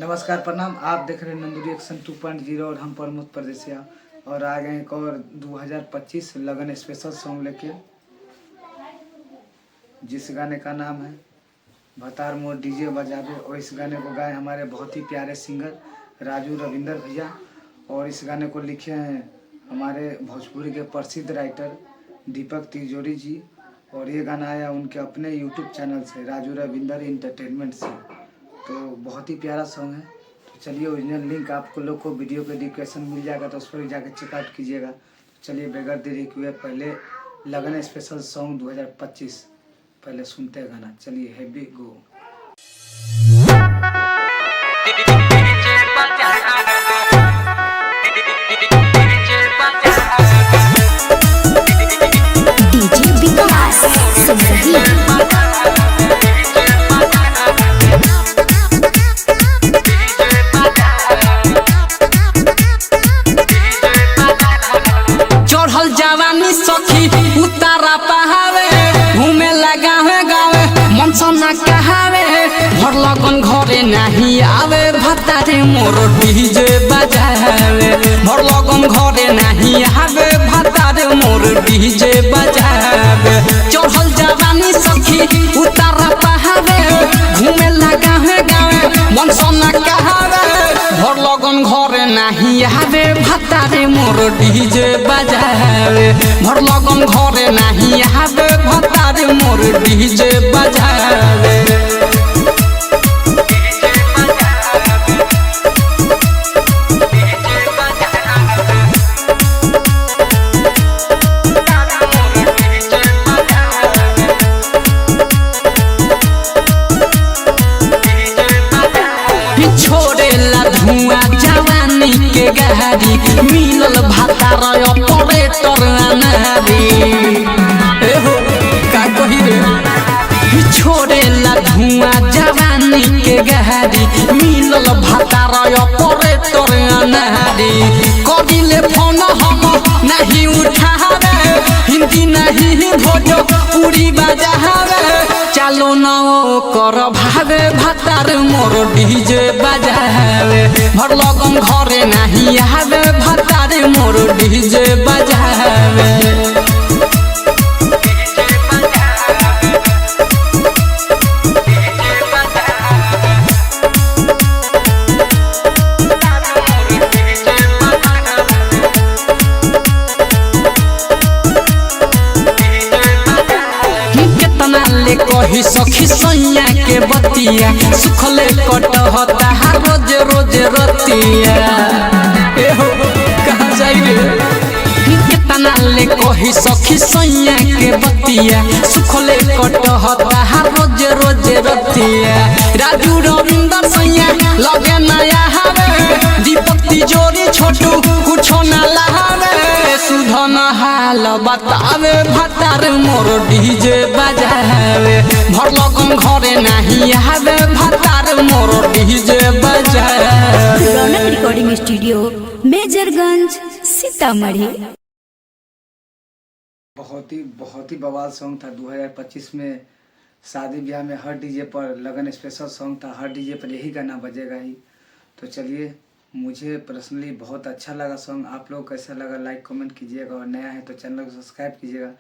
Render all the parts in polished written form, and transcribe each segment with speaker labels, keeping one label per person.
Speaker 1: नमस्कार प्रणाम। आप देख रहे हैं नंदुरी एक्शन 2.0 और हम प्रमोद परदेसिया और आ गए एक और 2025 लगन स्पेशल सॉन्ग लेके, जिस गाने का नाम है भतार मोर डीजे बजावे। और इस गाने को गाए हमारे बहुत ही प्यारे सिंगर राजू रविंदर भैया, और इस गाने को लिखे हैं हमारे भोजपुरी के प्रसिद्ध राइटर दीपक तिजोरी जी। और ये गाना आया उनके अपने यूट्यूब चैनल से, राजू रविंदर इंटरटेनमेंट से। तो बहुत ही प्यारा सॉन्ग है। तो चलिए, ओरिजिनल लिंक आपको लोग को वीडियो के डिस्क्रिप्शन मिल जाएगा, तो उस पर जाकर चेकआउट कीजिएगा। तो चलिए बगैर देरी किए पहले लगन स्पेशल सॉन्ग 2025 पहले सुनते हैं गाना। चलिए हैवी गो।
Speaker 2: डीजे विकास
Speaker 3: चढ़ल जवानी सखी उतारा पहावे, घूमे लगा है गावे मन सना कहावे। भर लगन घरे नहीं आवे, भतारे मोर डीजे बजावे। भर लगन घरे नहीं आवे, भतारे मोर डीजे बजावे। चढ़ल जवानी सखी उतारा पहावे, घूमे लगा है गावे मन सना कहावे। भर लगन घरे नहीं आवे, भतारे मोर डीजे बजावे। भर लगन घरे नहीं आवे, भतारे मोर डीजे बजावे। छोड़ेला धुआं जवानी के गाड़ी, मिलल भातार ऑपरेटर अनारी। एहो का कही रे, छोड़ेला धुआं जवानी के गाड़ी, मिलल भातार ऑपरेटर अनारी। करिले फोन हम नहीं उठावे, हिंदी नहीं भोजपुरी बजावे। चलो न कर भावे, भतार मोर डीजे बजावे। भर लगन घरे नहीं आवे, भतार मोर डीजे बजावे। कही सखी सैया के बतिया, सुखले कटहता रोज रोज रतिया। एहो कहाँ जाई रे, कितना ले कही सखी सैया के बतिया, सुखले कटहता रोज रोज रतिया। राजू रविंदर सैया लगे नया हवे, दीपक तिजोरी छोटू कुछो न लहावे। सुधन हाल बतावे, भतार मोर डीजे बजावे। भर लगन घरे नहीं आवे, भतार मोर डीजे बजावे।
Speaker 2: रौनक रिकॉर्डिंग स्टूडियो मेजरगंज सीतामढ़ी।
Speaker 1: बहुत ही बवाल सॉन्ग था। 2025 में शादी ब्याह में हर डीजे पर लगन स्पेशल सॉन्ग था, हर डीजे पर यही गाना बजेगा ही। तो चलिए, मुझे पर्सनली बहुत अच्छा लगा सॉन्ग। आप लोग कैसा लगा लाइक कमेंट कीजिएगा, और नया है तो चैनल को सब्सक्राइब कीजिएगा,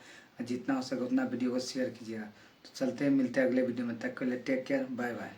Speaker 1: जितना हो सके उतना वीडियो को शेयर कीजिएगा। तो चलते हैं, मिलते हैं अगले वीडियो में। तक के लिए टेक केयर, बाय बाय।